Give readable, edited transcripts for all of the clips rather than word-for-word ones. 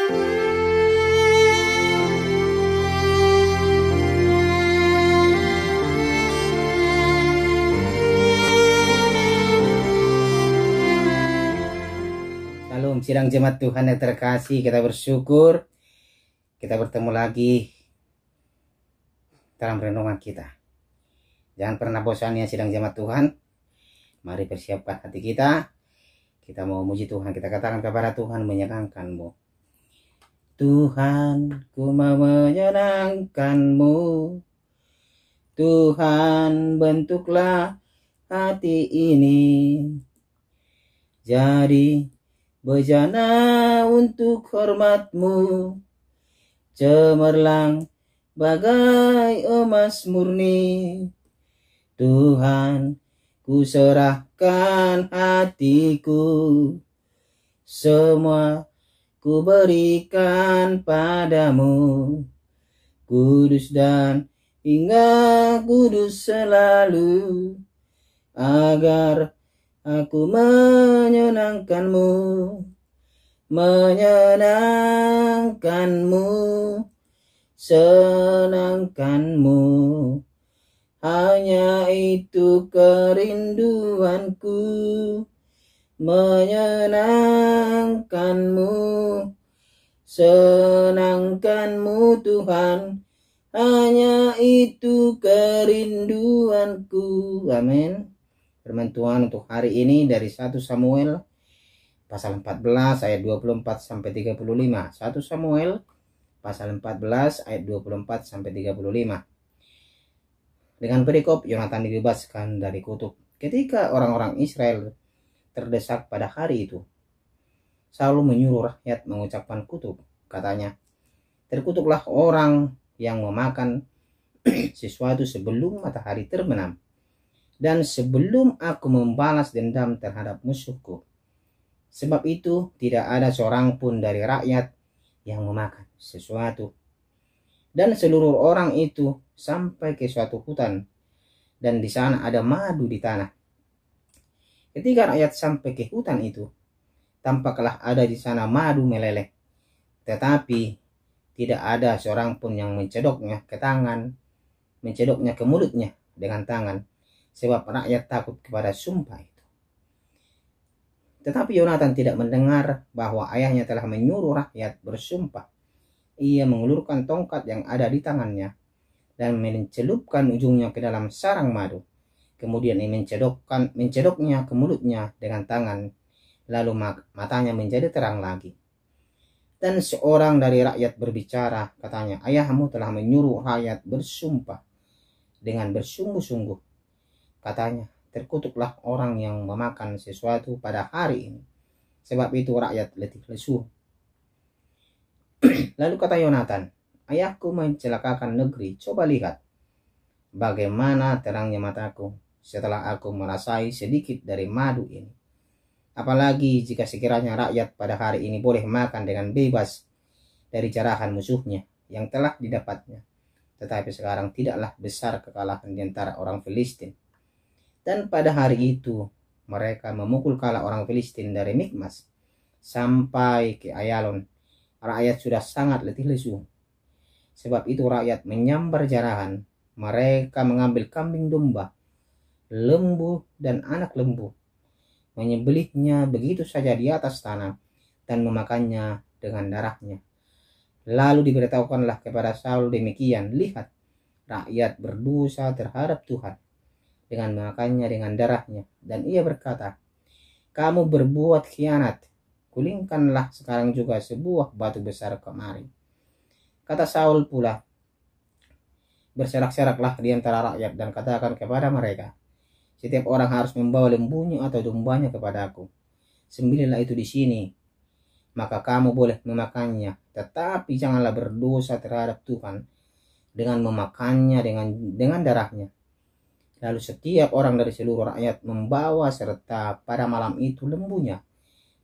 Shalom, sidang jemaat Tuhan yang terkasih, kita bersyukur kita bertemu lagi dalam renungan kita. Jangan pernah bosan ya sidang jemaat Tuhan. Mari persiapkan hati kita. Kita mau muji Tuhan, kita katakan kepada Tuhan, menyenangkan-Mu. Tuhan, ku mau menyenangkan-Mu. Tuhan, bentuklah hati ini jadi bejana untuk hormat-Mu, cemerlang bagai emas murni. Tuhan, ku serahkan hatiku, semua ku berikan padamu. Kudus dan hingga kudus selalu, agar aku menyenangkan-Mu, menyenangkan-Mu, senangkan-Mu. Hanya itu kerinduanku, menyenangkan-Mu, senangkan-Mu Tuhan. Hanya itu kerinduanku. Amin. Firman Tuhan untuk hari ini dari 1 Samuel pasal 14 ayat 24 sampai 35. 1 Samuel pasal 14 ayat 24 sampai 35. Dengan perikop Yonatan dibebaskan dari kutuk. Ketika orang-orang Israel terdesak pada hari itu, Saul menyuruh rakyat mengucapkan kutuk. Katanya, terkutuklah orang yang memakan sesuatu sebelum matahari terbenam, dan sebelum aku membalas dendam terhadap musuhku. Sebab itu tidak ada seorang pun dari rakyat yang memakan sesuatu. Dan seluruh orang itu sampai ke suatu hutan, dan di sana ada madu di tanah. Ketika rakyat sampai ke hutan itu, tampaklah ada di sana madu meleleh, tetapi tidak ada seorang pun yang mencedoknya ke tangan, mencedoknya ke mulutnya dengan tangan, sebab rakyat takut kepada sumpah itu. Tetapi Yonatan tidak mendengar bahwa ayahnya telah menyuruh rakyat bersumpah. Ia mengulurkan tongkat yang ada di tangannya dan mencelupkan ujungnya ke dalam sarang madu. Kemudian ia mencedoknya ke mulutnya dengan tangan, lalu matanya menjadi terang lagi. Dan seorang dari rakyat berbicara, katanya, ayahmu telah menyuruh rakyat bersumpah dengan bersungguh-sungguh. Katanya, terkutuklah orang yang memakan sesuatu pada hari ini, sebab itu rakyat letih lesu. Lalu kata Yonatan, ayahku mencelakakan negeri, coba lihat bagaimana terangnya mataku setelah aku merasai sedikit dari madu ini. Apalagi jika sekiranya rakyat pada hari ini boleh makan dengan bebas dari jarahan musuhnya yang telah didapatnya. Tetapi sekarang tidaklah besar kekalahan di antara orang Filistin. Dan pada hari itu mereka memukul kalah orang Filistin dari Mikmas sampai ke Ayalon. Rakyat sudah sangat letih lesu. Sebab itu rakyat menyambar jarahan. Mereka mengambil kambing domba, lembu dan anak lembu, menyembelihnya begitu saja di atas tanah dan memakannya dengan darahnya. Lalu diberitahukanlah kepada Saul demikian, lihat, rakyat berdosa terhadap Tuhan dengan memakannya dengan darahnya. Dan ia berkata, kamu berbuat khianat. Gulingkanlah sekarang juga sebuah batu besar kemari. Kata Saul pula, berserak-seraklah di antara rakyat dan katakan kepada mereka, setiap orang harus membawa lembunya atau dombanya kepadaku. Sembelihlah itu di sini, maka kamu boleh memakannya. Tetapi janganlah berdosa terhadap Tuhan dengan memakannya dengan darahnya. Lalu setiap orang dari seluruh rakyat membawa serta pada malam itu lembunya,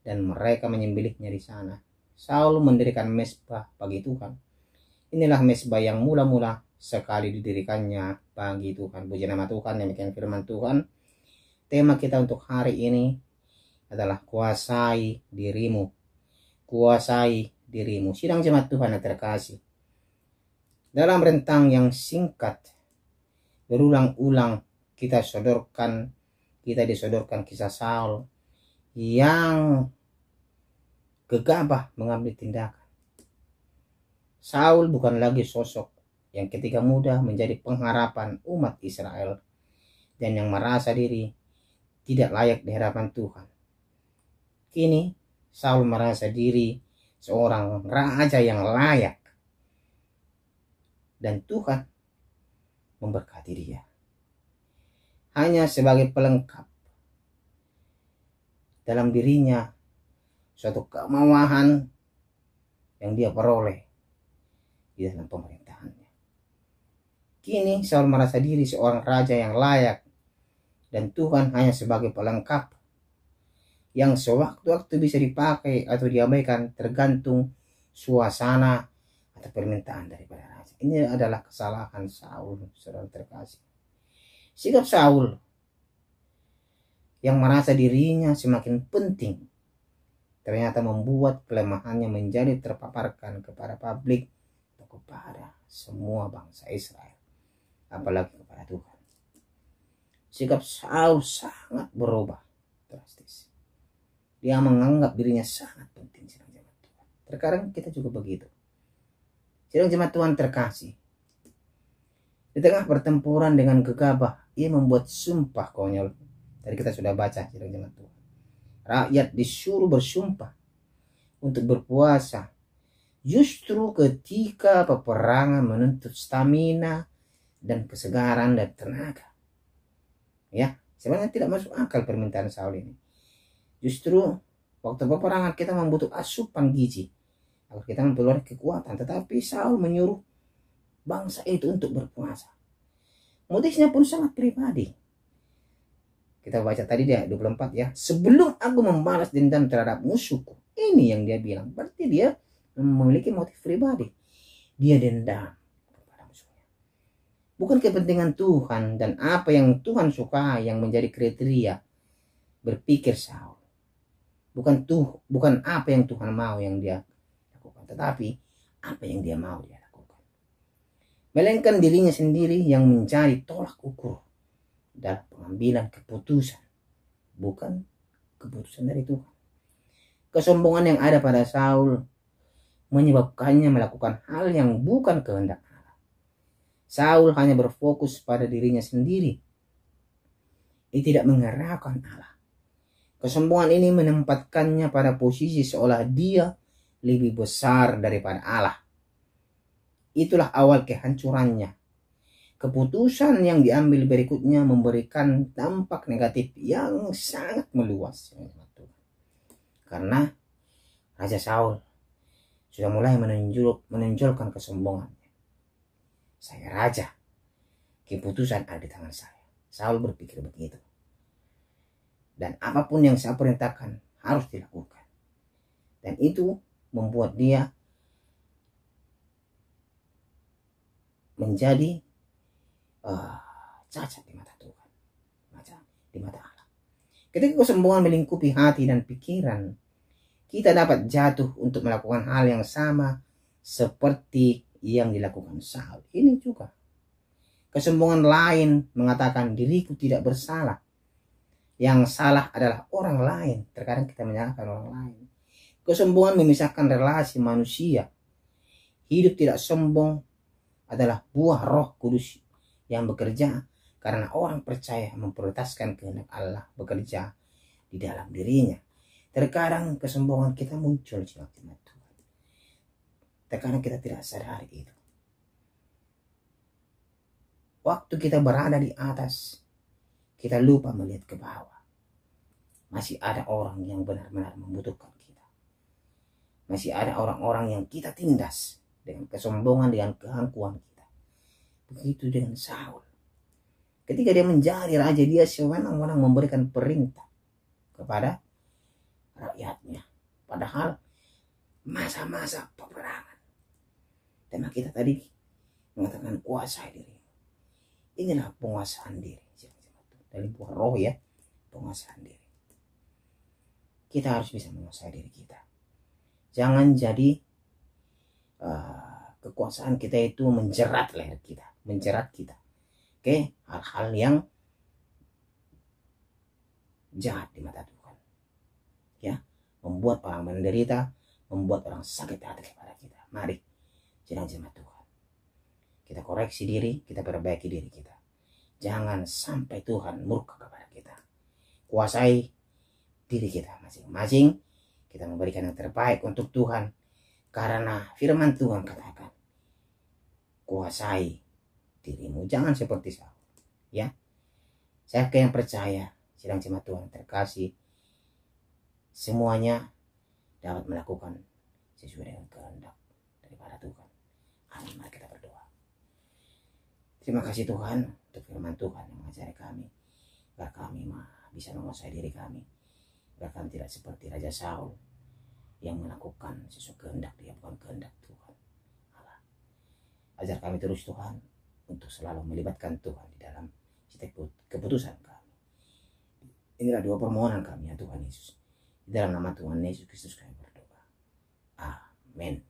dan mereka menyembelihnya di sana. Saul mendirikan mezbah bagi Tuhan. Inilah mezbah yang mula-mula sekali didirikannya bagi Tuhan. Puji nama Tuhan. Demikian firman Tuhan. Tema kita untuk hari ini adalah kuasai dirimu. Kuasai dirimu. Sidang jemaat Tuhan yang terkasih, dalam rentang yang singkat berulang-ulang kita disodorkan kisah Saul yang gegabah mengambil tindakan. Saul bukan lagi sosok yang ketika muda menjadi pengharapan umat Israel dan yang merasa diri tidak layak di hadapan Tuhan. Kini Saul merasa diri seorang raja yang layak dan Tuhan memberkati dia. Hanya sebagai pelengkap dalam dirinya suatu kemewahan yang dia peroleh di dalam pemerintahannya. Kini Saul merasa diri seorang raja yang layak dan Tuhan hanya sebagai pelengkap yang sewaktu-waktu bisa dipakai atau diabaikan tergantung suasana atau permintaan daripada raja. Ini adalah kesalahan Saul, saudara terkasih. Sikap Saul yang merasa dirinya semakin penting ternyata membuat kelemahannya menjadi terpaparkan kepada publik atau kepada semua bangsa Israel, apalagi kepada Tuhan. Sikap Saul sangat berubah drastis. Dia menganggap dirinya sangat penting, sidang jemaat Tuhan. Terkadang kita juga begitu. Sidang jemaat Tuhan terkasih, di tengah pertempuran dengan gegabah, ia membuat sumpah konyol. Tadi kita sudah baca, sidang jemaat Tuhan. Rakyat disuruh bersumpah untuk berpuasa justru ketika peperangan menuntut stamina dan kesegaran dan tenaga. Ya, sebenarnya tidak masuk akal permintaan Saul ini. Justru waktu peperangan kita membutuhkan asupan gizi agar kita memperoleh kekuatan, tetapi Saul menyuruh bangsa itu untuk berpuasa. Motifnya pun sangat pribadi. Kita baca tadi dia 24 ya. Sebelum aku membalas dendam terhadap musuhku. Ini yang dia bilang. Berarti dia memiliki motif pribadi. Dia dendam kepada musuhnya. Bukan kepentingan Tuhan dan apa yang Tuhan suka yang menjadi kriteria berpikir Saul. Bukan apa yang Tuhan mau yang dia lakukan, tetapi apa yang dia mau dia lakukan. Melainkan dirinya sendiri yang mencari tolak ukur dalam pengambilan keputusan, bukan keputusan dari Tuhan. Kesombongan yang ada pada Saul menyebabkannya melakukan hal yang bukan kehendak Allah. Saul hanya berfokus pada dirinya sendiri. Ia tidak mengharapkan Allah. Kesombongan ini menempatkannya pada posisi seolah dia lebih besar daripada Allah. Itulah awal kehancurannya. Keputusan yang diambil berikutnya memberikan dampak negatif yang sangat meluas. Karena Raja Saul sudah mulai menonjolkan kesombongannya. Saya raja, keputusan ada di tangan saya. Saul berpikir begitu. Dan apapun yang saya perintahkan harus dilakukan. Dan itu membuat dia menjadi cacat di mata Tuhan, di mata Allah. Ketika kesombongan melingkupi hati dan pikiran, kita dapat jatuh untuk melakukan hal yang sama seperti yang dilakukan Saul. Ini juga kesombongan lain mengatakan diriku tidak bersalah. Yang salah adalah orang lain. Terkadang kita menyalahkan orang lain. Kesombongan memisahkan relasi manusia. Hidup tidak sombong adalah buah Roh Kudus yang bekerja karena orang percaya memprioritaskan kehendak Allah bekerja di dalam dirinya. Terkadang kesombongan kita muncul di hati Tuhan. Terkadang kita tidak sadari itu. Waktu kita berada di atas, kita lupa melihat ke bawah. Masih ada orang yang benar-benar membutuhkan kita. Masih ada orang-orang yang kita tindas dengan kesombongan, dengan keangkuhan kita. Begitu dengan Saul. Ketika dia menjadi raja, dia sewenang-wenang memberikan perintah kepada rakyatnya. Padahal masa-masa peperangan. Tema kita tadi mengatakan kuasai diri. Inilah penguasaan diri. Dari buah roh ya, penguasaan diri. Kita harus bisa menguasai diri kita. Jangan jadi kekuasaan kita itu menjerat leher kita, menjerat kita ke hal-hal yang jahat di mata Tuhan. Ya, membuat orang menderita, membuat orang sakit hati kepada kita. Mari, sidang jemaat Tuhan, kita koreksi diri, kita perbaiki diri kita. Jangan sampai Tuhan murka kepada kita. Kuasai diri kita masing-masing. Kita memberikan yang terbaik untuk Tuhan. Karena firman Tuhan katakan, kuasai dirimu. Jangan seperti Saul. Ya, saya yang percaya, sidang jemaat Tuhan terkasih, semuanya dapat melakukan sesuai dengan kehendak daripada Tuhan. Amin. Mari kita berdoa. Terima kasih Tuhan untuk firman Tuhan yang mengajari kami, agar kami bisa menguasai diri kami, agar kami tidak seperti Raja Saul yang melakukan sesuai kehendak dia, bukan kehendak Tuhan Allah. Ajar kami terus Tuhan untuk selalu melibatkan Tuhan di dalam setiap keputusan kami. Inilah dua permohonan kami ya Tuhan Yesus. Di dalam nama Tuhan Yesus Kristus kami berdoa. Amin.